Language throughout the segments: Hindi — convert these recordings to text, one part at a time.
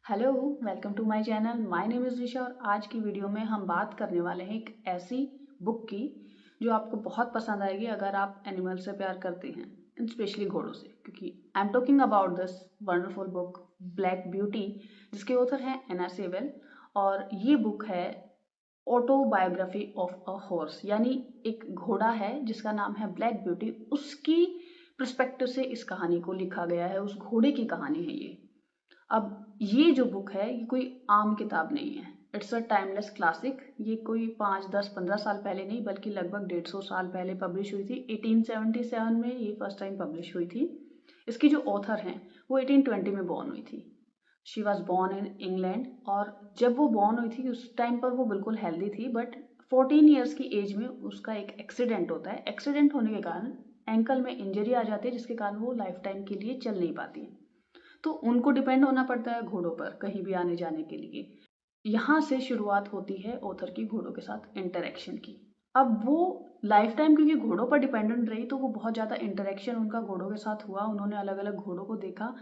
Hello, welcome to my channel. My name is Risha और आज की वीडियो में हम बात करने वाले हैं एक ऐसी बुक की जो आपको बहुत पसंद आएगी अगर आप एनिमल से प्यार करते हैं, एंड स्पेशली घोड़ों से, क्योंकि I am talking about this wonderful book black beauty, जिसके ऑथर हैं एना सेवेल। और ये बुक है ऑटोबायोग्राफी ऑफ अ हॉर्स, यानी एक घोड़ा है जिसका नाम है ब्लैक ब्यूटी। उसकी पर्सपेक्टिव से इस कहानी को लिखा गया है, उस घोड़े की कहानी है ये। अब ये जो बुक है ये कोई आम किताब नहीं है, इट्स अ टाइमलेस क्लासिक। ये कोई 5, 10, 15 साल पहले नहीं बल्कि लगभग 150 साल पहले पब्लिश हुई थी। 1877 में ये फर्स्ट टाइम पब्लिश हुई थी। इसकी जो ऑथर हैं वो 1820 में बॉर्न हुई थी। She was born in England, और जब वो बॉर्न हुई थी उस टाइम पर वो बिल्कुल हेल्दी थी, बट 14 ईयर्स की एज में उसका एक एक्सीडेंट होता है। एक्सीडेंट होने के कारण एंकल में इंजरी आ जाती है, जिसके कारण वो लाइफ टाइम के लिए चल नहीं पाती। तो उनको डिपेंड होना पड़ता है घोड़ों पर कहीं भी आने जाने के लिए। यहाँ से शुरुआत होती है ऑथर की घोड़ों के साथ इंटरेक्शन की। अब वो लाइफ टाइम क्योंकि घोड़ों पर डिपेंडेंट रही, तो वो बहुत ज़्यादा इंटरेक्शन उनका घोड़ों के साथ हुआ। उन्होंने अलग अलग घोड़ों को देखा,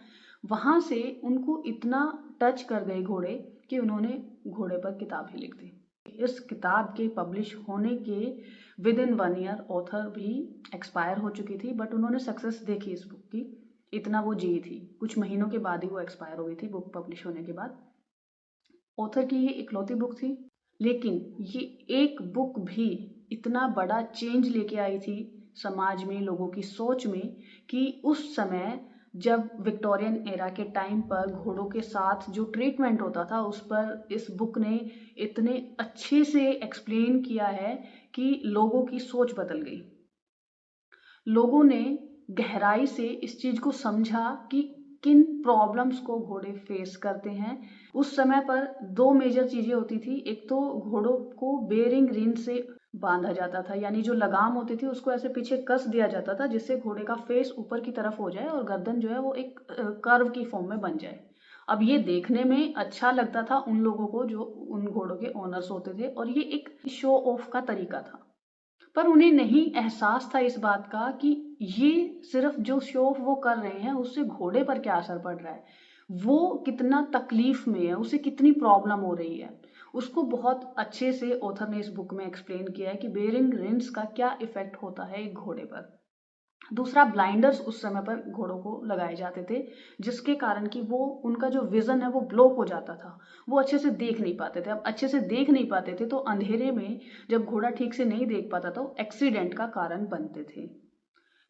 वहाँ से उनको इतना टच कर गए घोड़े कि उन्होंने घोड़े पर किताब ही लिख दी। इस किताब के पब्लिश होने के विद इन 1 ईयर ऑथर भी एक्सपायर हो चुकी थी, बट उन्होंने सक्सेस देखी इस बुक की। इतना वो जी थी, कुछ महीनों के बाद ही वो एक्सपायर हो गई थी बुक पब्लिश होने के बाद। ऑथर की ये इकलौती बुक थी, लेकिन ये एक बुक भी इतना बड़ा चेंज लेके आई थी समाज में, लोगों की सोच में, कि उस समय जब विक्टोरियन एरा के टाइम पर घोड़ों के साथ जो ट्रीटमेंट होता था उस पर इस बुक ने इतने अच्छे से एक्सप्लेन किया है कि लोगों की सोच बदल गई। लोगों ने गहराई से इस चीज को समझा कि किन प्रॉब्लम्स को घोड़े फेस करते हैं। उस समय पर दो मेजर चीजें होती थी। एक तो घोड़ों को बेरिंग रिन से बांधा जाता था, यानी जो लगाम होती थी उसको ऐसे पीछे कस दिया जाता था जिससे घोड़े का फेस ऊपर की तरफ हो जाए और गर्दन जो है वो एक कर्व की फॉर्म में बन जाए। अब ये देखने में अच्छा लगता था उन लोगों को जो उन घोड़ों के ओनर्स होते थे, और ये एक शो ऑफ का तरीका था। पर उन्हें नहीं एहसास था इस बात का कि ये सिर्फ जो शो ऑफ वो कर रहे हैं उससे घोड़े पर क्या असर पड़ रहा है, वो कितना तकलीफ में है, उसे कितनी प्रॉब्लम हो रही है। उसको बहुत अच्छे से ऑथर ने इस बुक में एक्सप्लेन किया है कि बेरिंग रिंस का क्या इफेक्ट होता है एक घोड़े पर। दूसरा, ब्लाइंडर्स उस समय पर घोड़ों को लगाए जाते थे, जिसके कारण कि वो उनका जो विजन है वो ब्लॉक हो जाता था, वो अच्छे से देख नहीं पाते थे। अब अच्छे से देख नहीं पाते थे तो अंधेरे में जब घोड़ा ठीक से नहीं देख पाता तो एक्सीडेंट का कारण बनते थे।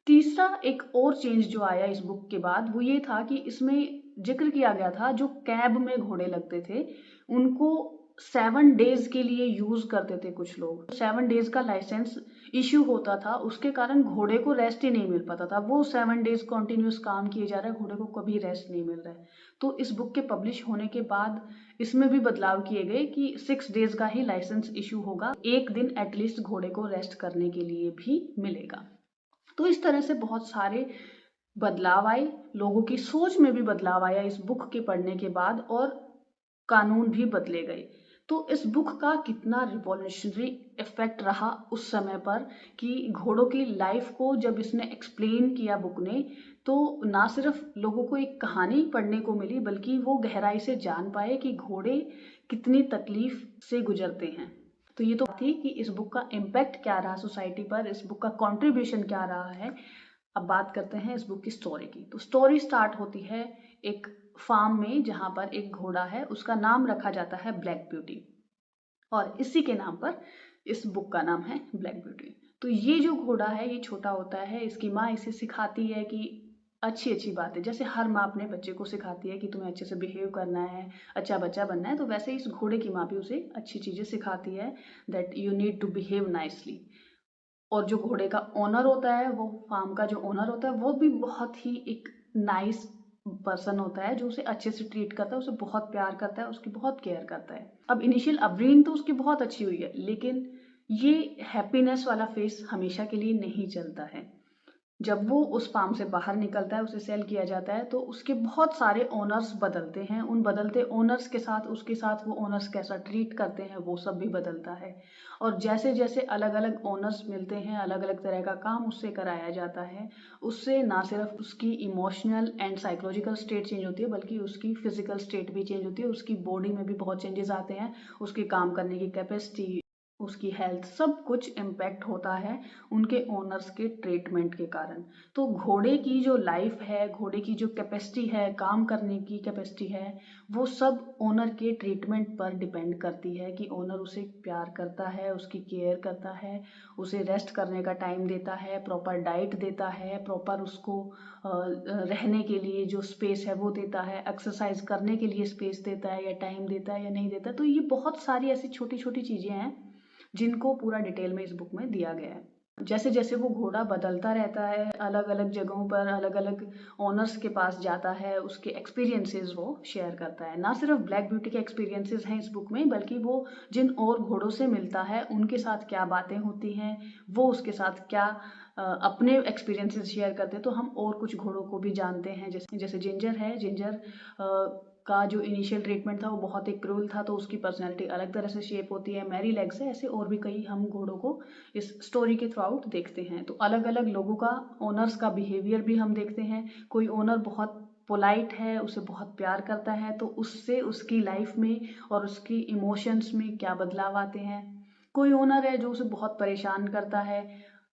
तीसरा एक और चेंज जो आया इस बुक के बाद वो ये था कि इसमें जिक्र किया गया था जो कैब में घोड़े लगते थे उनको 7 डेज के लिए यूज करते थे कुछ लोग। 7 डेज का लाइसेंस इश्यू होता था, उसके कारण घोड़े को रेस्ट ही नहीं मिल पाता था। वो 7 डेज कंटिन्यूस काम किए जा रहे हैं, घोड़े को कभी रेस्ट नहीं मिल रहा है। तो इस बुक के पब्लिश होने के बाद इसमें भी बदलाव किए गए कि 6 डेज का ही लाइसेंस इशू होगा, एक दिन एटलीस्ट घोड़े को रेस्ट करने के लिए भी मिलेगा। तो इस तरह से बहुत सारे बदलाव आए, लोगों की सोच में भी बदलाव आया इस बुक के पढ़ने के बाद, और कानून भी बदले गए। तो इस बुक का कितना रिवॉल्यूशनरी इफेक्ट रहा उस समय पर, कि घोड़ों की लाइफ को जब इसने एक्सप्लेन किया बुक ने, तो ना सिर्फ लोगों को एक कहानी पढ़ने को मिली बल्कि वो गहराई से जान पाए कि घोड़े कितनी तकलीफ से गुजरते हैं। तो ये तो थी कि इस बुक का इम्पैक्ट क्या रहा सोसाइटी पर, इस बुक का कंट्रीब्यूशन क्या रहा है। अब बात करते हैं इस बुक की स्टोरी की। तो स्टोरी स्टार्ट होती है एक फार्म में जहां पर एक घोड़ा है, उसका नाम रखा जाता है ब्लैक ब्यूटी, और इसी के नाम पर इस बुक का नाम है ब्लैक ब्यूटी। तो ये जो घोड़ा है ये छोटा होता है, इसकी माँ इसे सिखाती है कि अच्छी अच्छी बातें, जैसे हर माँ अपने बच्चे को सिखाती है कि तुम्हें अच्छे से बिहेव करना है, अच्छा बच्चा बनना है, तो वैसे ही इस घोड़े की माँ भी उसे अच्छी चीजें सिखाती है, that you need to behave nicely. और जो घोड़े का ओनर होता है, वो फार्म का जो ओनर होता है, वो भी बहुत ही एक नाइस पर्सन होता है जो उसे अच्छे से ट्रीट करता है, उसे बहुत प्यार करता है, उसकी बहुत केयर करता है। अब इनिशियल अपब्रिंगिंग तो उसकी बहुत अच्छी हुई है, लेकिन ये हैप्पीनेस वाला फेस हमेशा के लिए नहीं चलता है। जब वो उस फार्म से बाहर निकलता है, उसे सेल किया जाता है, तो उसके बहुत सारे ओनर्स बदलते हैं। उन बदलते ओनर्स के साथ उसके साथ वो ओनर्स कैसा ट्रीट करते हैं वो सब भी बदलता है। और जैसे जैसे अलग अलग ओनर्स मिलते हैं, अलग अलग तरह का काम उससे कराया जाता है, उससे ना सिर्फ उसकी emotional and psychological state change होती है, बल्कि उसकी फिजिकल स्टेट भी चेंज होती है। उसकी बॉडी में भी बहुत चेंजेस आते हैं, उसकी काम करने की कैपेसिटी, उसकी हेल्थ, सब कुछ इम्पैक्ट होता है उनके ओनर्स के ट्रीटमेंट के कारण। तो घोड़े की जो लाइफ है, घोड़े की जो कैपेसिटी है, काम करने की कैपेसिटी है, वो सब ओनर के ट्रीटमेंट पर डिपेंड करती है कि ओनर उसे प्यार करता है, उसकी केयर करता है, उसे रेस्ट करने का टाइम देता है, प्रॉपर डाइट देता है, प्रॉपर उसको रहने के लिए जो स्पेस है वो देता है, एक्सरसाइज करने के लिए स्पेस देता है या टाइम देता है या नहीं देता। तो ये बहुत सारी ऐसी छोटी छोटी चीज़ें हैं जिनको पूरा डिटेल में इस बुक में दिया गया है। जैसे जैसे वो घोड़ा बदलता रहता है, अलग अलग जगहों पर अलग अलग ओनर्स के पास जाता है, उसके एक्सपीरियंसेस वो शेयर करता है। ना सिर्फ ब्लैक ब्यूटी के एक्सपीरियंसेस हैं इस बुक में, बल्कि वो जिन और घोड़ों से मिलता है उनके साथ क्या बातें होती हैं, वो उसके साथ क्या अपने एक्सपीरियंसेस शेयर करते हैं। तो हम और कुछ घोड़ों को भी जानते हैं, जैसे जैसे जिंजर है। जिंजर का जो इनिशियल ट्रीटमेंट था वो बहुत ही क्रूल था, तो उसकी पर्सनैलिटी अलग तरह से शेप होती है। मैरी लेग्स है, ऐसे और भी कई हम घोड़ों को इस स्टोरी के थ्रू आउट देखते हैं। तो अलग अलग लोगों का, ओनर्स का बिहेवियर भी हम देखते हैं। कोई ओनर बहुत पोलाइट है, उसे बहुत प्यार करता है, तो उससे उसकी लाइफ में और उसकी इमोशंस में क्या बदलाव आते हैं। कोई ओनर है जो उसे बहुत परेशान करता है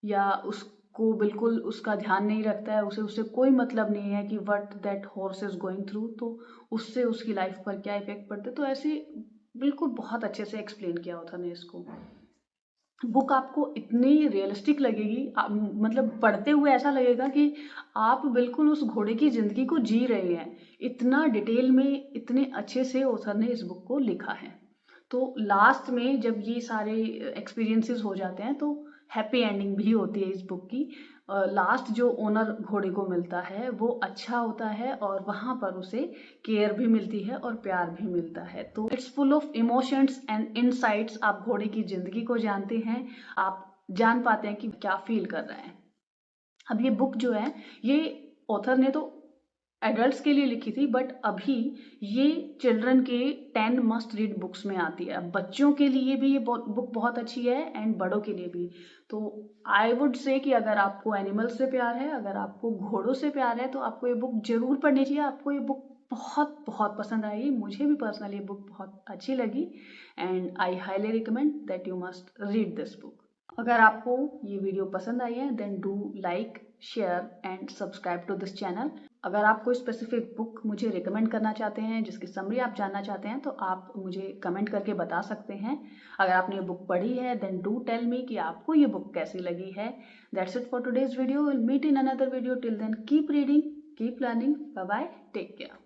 या उसको बिल्कुल उसका ध्यान नहीं रखता है, उसे उससे कोई मतलब नहीं है कि what that horse is going through, तो उससे उसकी लाइफ पर क्या इफेक्ट पड़ते। तो ऐसे बिल्कुल बहुत अच्छे से एक्सप्लेन किया होता ने इसको। बुक आपको इतनी रियलिस्टिक लगेगी, मतलब पढ़ते हुए ऐसा लगेगा कि आप बिल्कुल उस घोड़े की ज़िंदगी को जी रहे हैं। इतना डिटेल में, इतने अच्छे से ऑथर ने इस बुक को लिखा है। तो लास्ट में जब ये सारे एक्सपीरियंसेस हो जाते हैं तो हैप्पी एंडिंग भी होती है इस बुक की। लास्ट जो ओनर घोड़े को मिलता है वो अच्छा होता है और वहाँ पर उसे केयर भी मिलती है और प्यार भी मिलता है। तो it's full of emotions and insights. आप घोड़े की जिंदगी को जानते हैं, आप जान पाते हैं कि क्या फील कर रहे हैं। अब ये बुक जो है, ये ऑथर ने तो एडल्ट्स के लिए लिखी थी, बट अभी ये चिल्ड्रन के 10 मस्ट रीड बुक्स में आती है। अब बच्चों के लिए भी ये बुक बहुत अच्छी है एंड बड़ों के लिए भी। तो आई वुड से कि अगर आपको एनिमल्स से प्यार है, अगर आपको घोड़ों से प्यार है, तो आपको ये बुक जरूर पढ़नी चाहिए। आपको ये बुक बहुत बहुत पसंद आएगी। मुझे भी पर्सनली ये बुक बहुत अच्छी लगी and I highly recommend that you must read this book. अगर आपको ये वीडियो पसंद आई है then do like, share and subscribe to this channel. अगर आप कोई स्पेसिफिक बुक मुझे रिकमेंड करना चाहते हैं, जिसकी समरी आप जानना चाहते हैं, तो आप मुझे कमेंट करके बता सकते हैं। अगर आपने ये बुक पढ़ी है देन डू टेल मी कि आपको ये बुक कैसी लगी है। That's it for today's video. Will meet in another video. Till then keep reading, keep learning. Bye bye, take care.